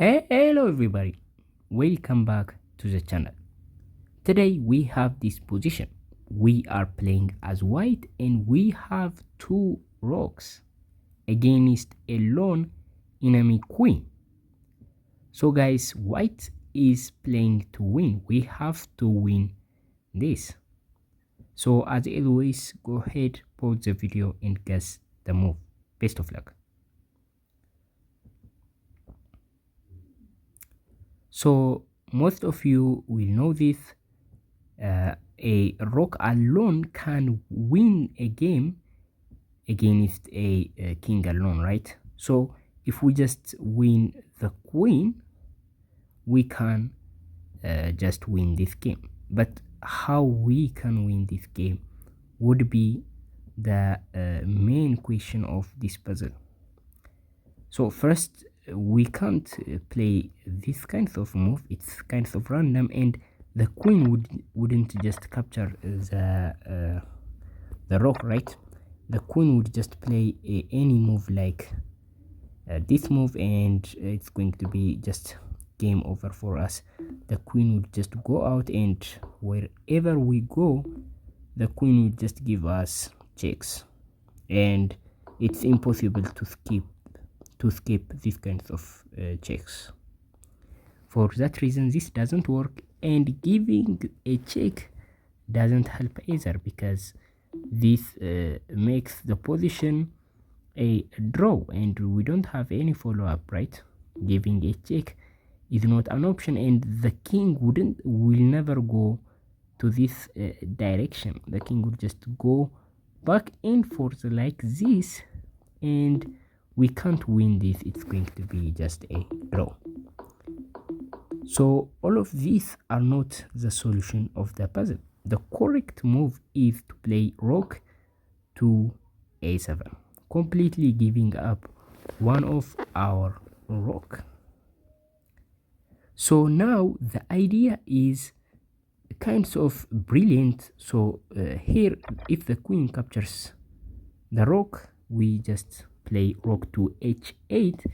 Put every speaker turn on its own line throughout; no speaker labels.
Hello everybody, welcome back to the channel. Today we have this position. We are playing as white and we have two rocks against a lone enemy queen. So guys, white is playing to win. We have to win this. So as always, go ahead, pause the video and guess the move. Best of luck. So most of you will know this. A rock alone can win a game against a king alone, right? So if we just win the queen, we can just win this game. But how we can win this game would be the main question of this puzzle. So first, we can't play this kind of move. It's kind of random, and the queen wouldn't just capture the rock, right? The queen would just play any move like this move, and it's going to be just game over for us. The queen would just go out, and wherever we go, the queen would just give us checks, and it's impossible to skip these kinds of checks. For that reason, this doesn't work, and giving a check doesn't help either, because this makes the position a draw and we don't have any follow-up, right? Giving a check is not an option, and the king will never go to this direction. The king will just go back and forth like this, and we can't win this. It's going to be just a draw. So all of these are not the solution of the puzzle. The correct move is to play rook to a7, completely giving up one of our rook. So now the idea is kind of brilliant. So here, if the queen captures the rook, we just play rook to h8,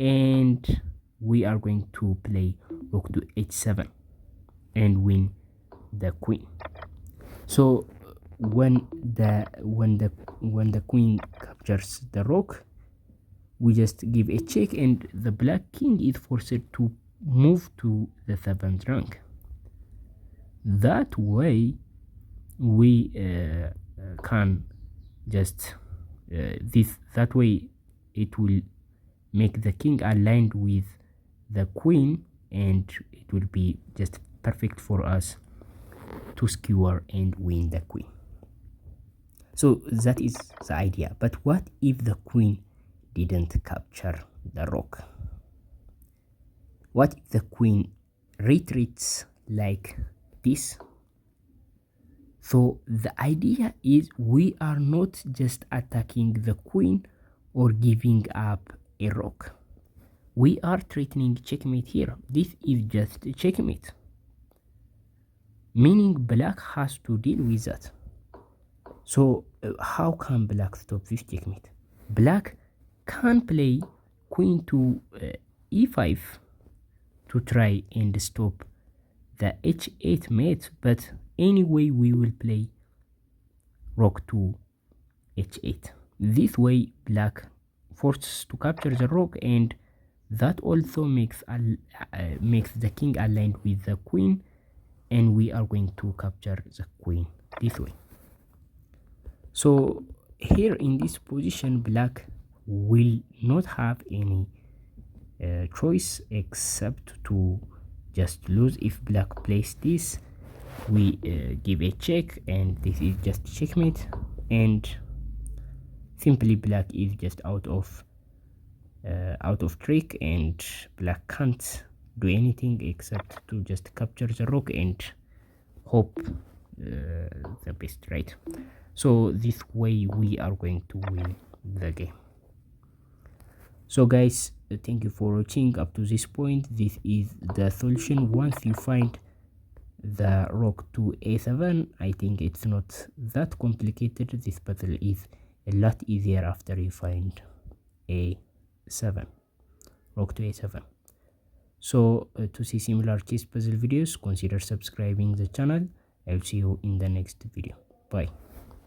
and we are going to play rook to h7 and win the queen. So when the queen captures the rook, we just give a check, and the black king is forced to move to the 7th rank. That way we can just that way it will make the king aligned with the queen, and it will be just perfect for us to skewer and win the queen. So that is the idea. But what if the queen didn't capture the rook? What if the queen retreats like this? So the idea is we are not just attacking the queen or giving up a rook. We are threatening checkmate here. This is just a checkmate, meaning black has to deal with that. So how can black stop this checkmate? Black can play queen to e5 to try and stop the h8 mate, but anyway we will play rook to h8. This way black forces to capture the rook, and that also makes the king aligned with the queen, and we are going to capture the queen this way. So here in this position, black will not have any choice except to just lose. If black plays this, we give a check, and this is just checkmate, and simply black is just out of trick, and black can't do anything except to just capture the rook and hope the best, right? So this way we are going to win the game. So guys, thank you for watching up to this point. This is the solution. Once you find the rook to a7, I think it's not that complicated. This puzzle is a lot easier after you find a7, rook to a7. So to see similar chess puzzle videos, consider subscribing the channel. I will see you in the next video. Bye.